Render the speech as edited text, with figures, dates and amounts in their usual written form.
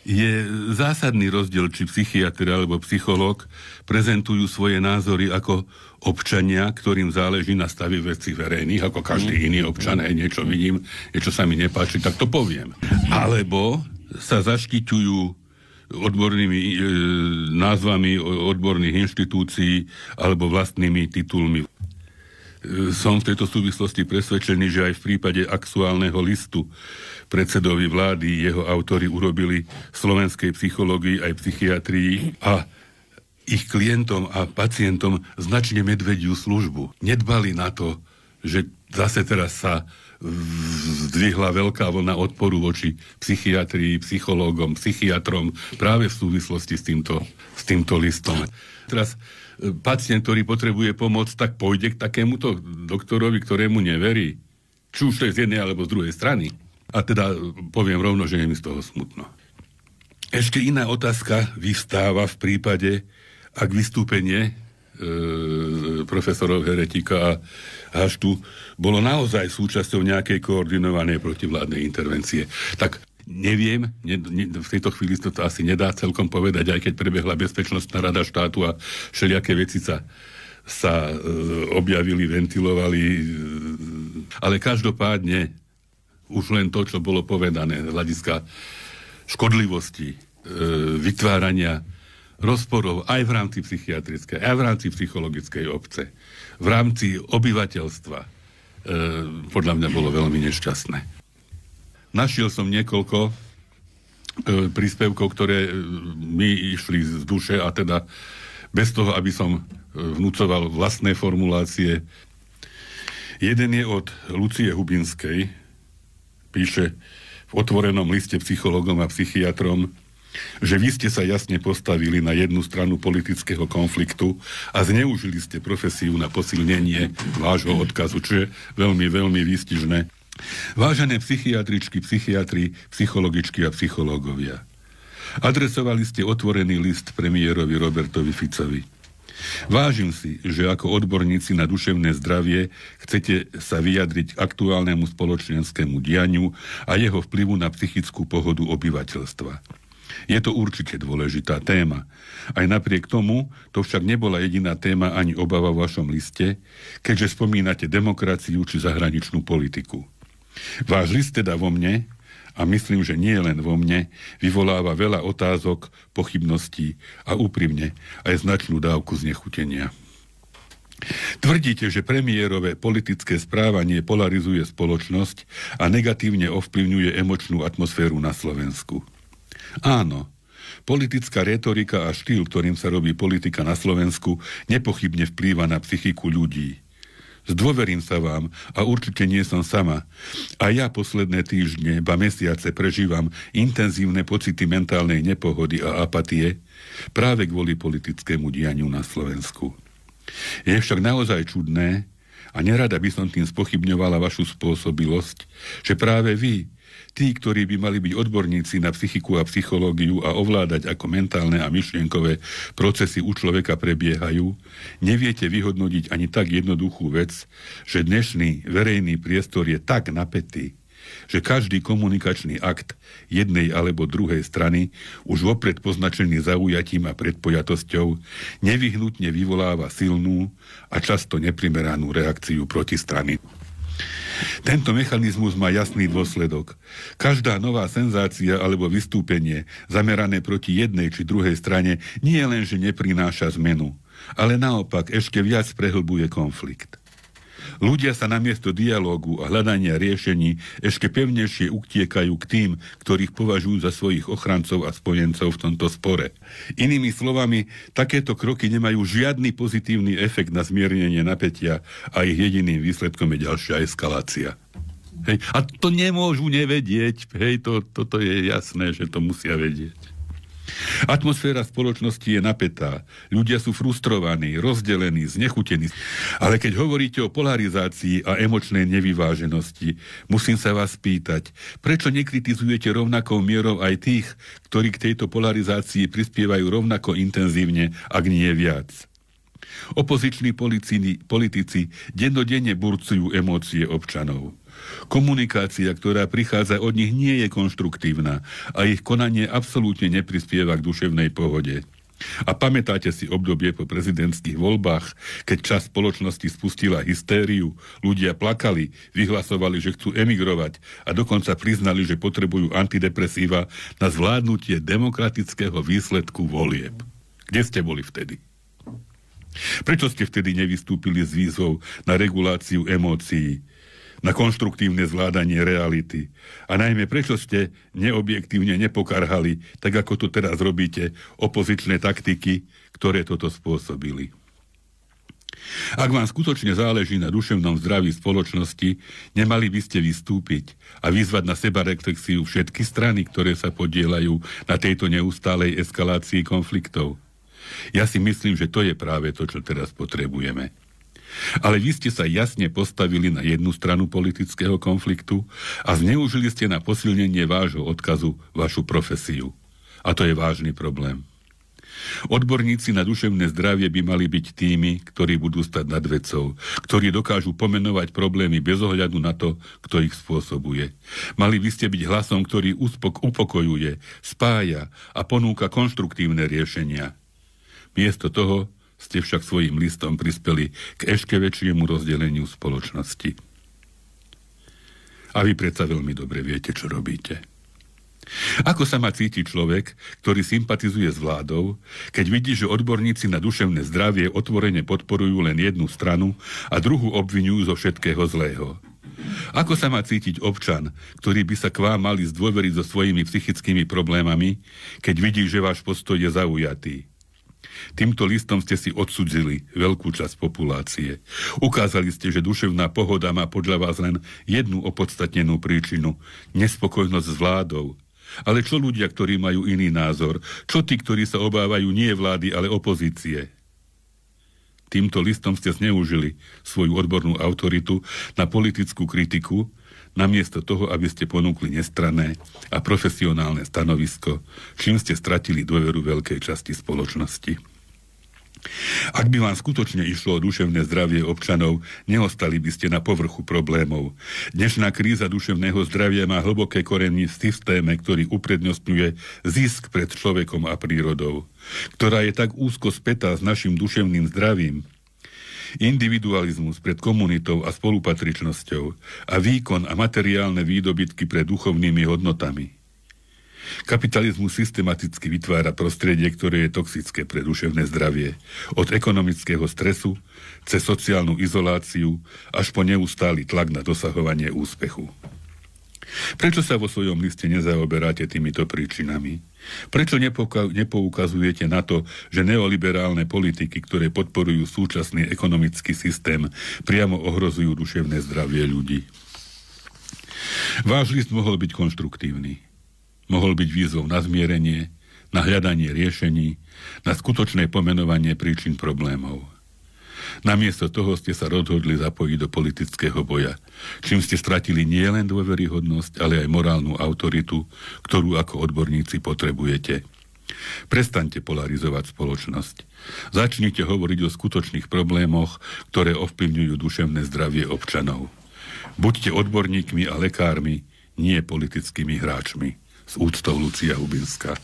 Je zásadný rozdiel, či psychiatr alebo psychológ prezentujú svoje názory ako občania, ktorým záleží na stave vecí verejných, ako každý iný občan, niečo vidím, niečo sa mi nepáči, tak to poviem. Alebo sa zaštiťujú odbornými názvami odborných inštitúcií alebo vlastnými titulmi. Som v tejto súvislosti presvedčený, že aj v prípade aktuálneho listu predsedovi vlády jeho autori urobili slovenskej psychológii aj psychiatrii a ich klientom a pacientom značne medvediu službu. Nedbali na to, že zase teraz sa zdvihla veľká vlna odporu voči psychiatrii, psychológom, psychiatrom práve v súvislosti s týmto listom. Teraz pacient, ktorý potrebuje pomoc, tak pôjde k takémuto doktorovi, ktorému neverí. Či už to je z jednej alebo z druhej strany. A teda poviem rovno, že je mi z toho smutno. Ešte iná otázka vystáva v prípade, ak vystúpenie profesorov Heretika a Haštu bolo naozaj súčasťou nejakej koordinovanej protivládnej intervencie. Tak neviem, v tejto chvíli to asi nedá celkom povedať, aj keď prebehla Bezpečnostná rada štátu a všelijaké veci sa objavili, ventilovali. Ale každopádne už len to, čo bolo povedané z hľadiska škodlivosti, vytvárania rozporov aj v rámci psychiatrickej, aj v rámci psychologickej obce, v rámci obyvateľstva, podľa mňa bolo veľmi nešťastné. Našiel som niekoľko príspevkov, ktoré mi išli z duše a teda bez toho, aby som vnúcoval vlastné formulácie. Jeden je od Lucie Hubinskej, píše v otvorenom liste psychológom a psychiatrom, že vy ste sa jasne postavili na jednu stranu politického konfliktu a zneužili ste profesiu na posilnenie vášho odkazu, čo je veľmi, veľmi výstižné. Vážené psychiatričky, psychiatri, psychologičky a psychológovia, adresovali ste otvorený list premiérovi Robertovi Ficovi. Vážim si, že ako odborníci na duševné zdravie chcete sa vyjadriť k aktuálnemu spoločenskému dianiu a jeho vplyvu na psychickú pohodu obyvateľstva. Je to určite dôležitá téma. Aj napriek tomu, to však nebola jediná téma ani obava v vašom liste, keďže spomínate demokraciu či zahraničnú politiku. Váš list teda vo mne, a myslím, že nie len vo mne, vyvoláva veľa otázok, pochybností a úprimne aj značnú dávku znechutenia. Tvrdíte, že premiérové politické správanie polarizuje spoločnosť a negatívne ovplyvňuje emočnú atmosféru na Slovensku. Áno, politická retorika a štýl, ktorým sa robí politika na Slovensku, nepochybne vplýva na psychiku ľudí. Zdôverím sa vám a určite nie som sama. A ja posledné týždne, ba mesiace prežívam intenzívne pocity mentálnej nepohody a apatie práve kvôli politickému dianiu na Slovensku. Je však naozaj čudné, a nerada by som tým spochybňovala vašu spôsobilosť, že práve vy, tí, ktorí by mali byť odborníci na psychiku a psychológiu a ovládať, ako mentálne a myšlienkové procesy u človeka prebiehajú, neviete vyhodnotiť ani tak jednoduchú vec, že dnešný verejný priestor je tak napätý, že každý komunikačný akt jednej alebo druhej strany, už vopred poznačený zaujatím a predpojatosťou, nevyhnutne vyvoláva silnú a často neprimeranú reakciu protistrany. Tento mechanizmus má jasný dôsledok. Každá nová senzácia alebo vystúpenie zamerané proti jednej či druhej strane nie len, že neprináša zmenu, ale naopak ešte viac prehlbuje konflikt. Ľudia sa namiesto dialógu a hľadania riešení ešte pevnejšie utiekajú k tým, ktorých považujú za svojich ochrancov a spojencov v tomto spore. Inými slovami, takéto kroky nemajú žiadny pozitívny efekt na zmiernenie napätia a ich jediným výsledkom je ďalšia eskalácia. Hej. A to nemôžu nevedieť. Hej, toto je jasné, že to musia vedieť. Atmosféra spoločnosti je napätá. Ľudia sú frustrovaní, rozdelení, znechutení. Ale keď hovoríte o polarizácii a emočnej nevyváženosti, musím sa vás pýtať, prečo nekritizujete rovnakou mierou aj tých, ktorí k tejto polarizácii prispievajú rovnako intenzívne, ak nie viac? Opoziční politici dennodenne burcujú emócie občanov. Komunikácia, ktorá prichádza od nich, nie je konštruktívna a ich konanie absolútne neprispieva k duševnej pohode. A pamätáte si obdobie po prezidentských voľbách, keď časť spoločnosti spustila hystériu, ľudia plakali, vyhlasovali, že chcú emigrovať a dokonca priznali, že potrebujú antidepresíva na zvládnutie demokratického výsledku volieb. Kde ste boli vtedy? Prečo ste vtedy nevystúpili s výzvou na reguláciu emócií, na konštruktívne zvládanie reality? A najmä, prečo ste neobjektívne nepokarhali, tak ako to teraz robíte, opozičné taktiky, ktoré toto spôsobili? Ak vám skutočne záleží na duševnom zdraví spoločnosti, nemali by ste vystúpiť a vyzvať na sebareflexiu všetky strany, ktoré sa podieľajú na tejto neustálej eskalácii konfliktov. Ja si myslím, že to je práve to, čo teraz potrebujeme. Ale vy ste sa jasne postavili na jednu stranu politického konfliktu a zneužili ste na posilnenie vášho odkazu vašu profesiu. A to je vážny problém. Odborníci na duševné zdravie by mali byť tými, ktorí budú stať nad vecou, ktorí dokážu pomenovať problémy bez ohľadu na to, kto ich spôsobuje. Mali by ste byť hlasom, ktorý upokojuje, spája a ponúka konštruktívne riešenia. Miesto toho ste však svojím listom prispeli k ešte väčšiemu rozdeleniu spoločnosti. A vy predsa veľmi dobre viete, čo robíte. Ako sa má cítiť človek, ktorý sympatizuje s vládou, keď vidí, že odborníci na duševné zdravie otvorene podporujú len jednu stranu a druhú obviňujú zo všetkého zlého? Ako sa má cítiť občan, ktorý by sa k vám mali zdôveriť so svojimi psychickými problémami, keď vidí, že váš postoj je zaujatý? Týmto listom ste si odsudzili veľkú časť populácie. Ukázali ste, že duševná pohoda má podľa vás len jednu opodstatnenú príčinu – nespokojnosť s vládou. Ale čo ľudia, ktorí majú iný názor? Čo tí, ktorí sa obávajú nie vlády, ale opozície? Týmto listom ste zneužili svoju odbornú autoritu na politickú kritiku, namiesto toho, aby ste ponúkli nestranné a profesionálne stanovisko, čím ste stratili dôveru veľkej časti spoločnosti. Ak by vám skutočne išlo o duševné zdravie občanov, neostali by ste na povrchu problémov. Dnešná kríza duševného zdravia má hlboké koreny v systéme, ktorý uprednostňuje zisk pred človekom a prírodou, ktorá je tak úzko spätá s našim duševným zdravím. Individualizmus pred komunitou a spolupatričnosťou a výkon a materiálne výdobytky pred duchovnými hodnotami. Kapitalizmus systematicky vytvára prostredie, ktoré je toxické pre duševné zdravie. Od ekonomického stresu, cez sociálnu izoláciu, až po neustály tlak na dosahovanie úspechu. Prečo sa vo svojom liste nezaoberáte týmito príčinami? Prečo nepoukazujete na to, že neoliberálne politiky, ktoré podporujú súčasný ekonomický systém, priamo ohrozujú duševné zdravie ľudí? Váš list mohol byť konštruktívny. Mohol byť výzvou na zmierenie, na hľadanie riešení, na skutočné pomenovanie príčin problémov. Namiesto toho ste sa rozhodli zapojiť do politického boja, čím ste stratili nielen dôveryhodnosť, ale aj morálnu autoritu, ktorú ako odborníci potrebujete. Prestaňte polarizovať spoločnosť. Začnite hovoriť o skutočných problémoch, ktoré ovplyvňujú duševné zdravie občanov. Buďte odborníkmi a lekármi, nie politickými hráčmi. S úctou Lucia Hubinská.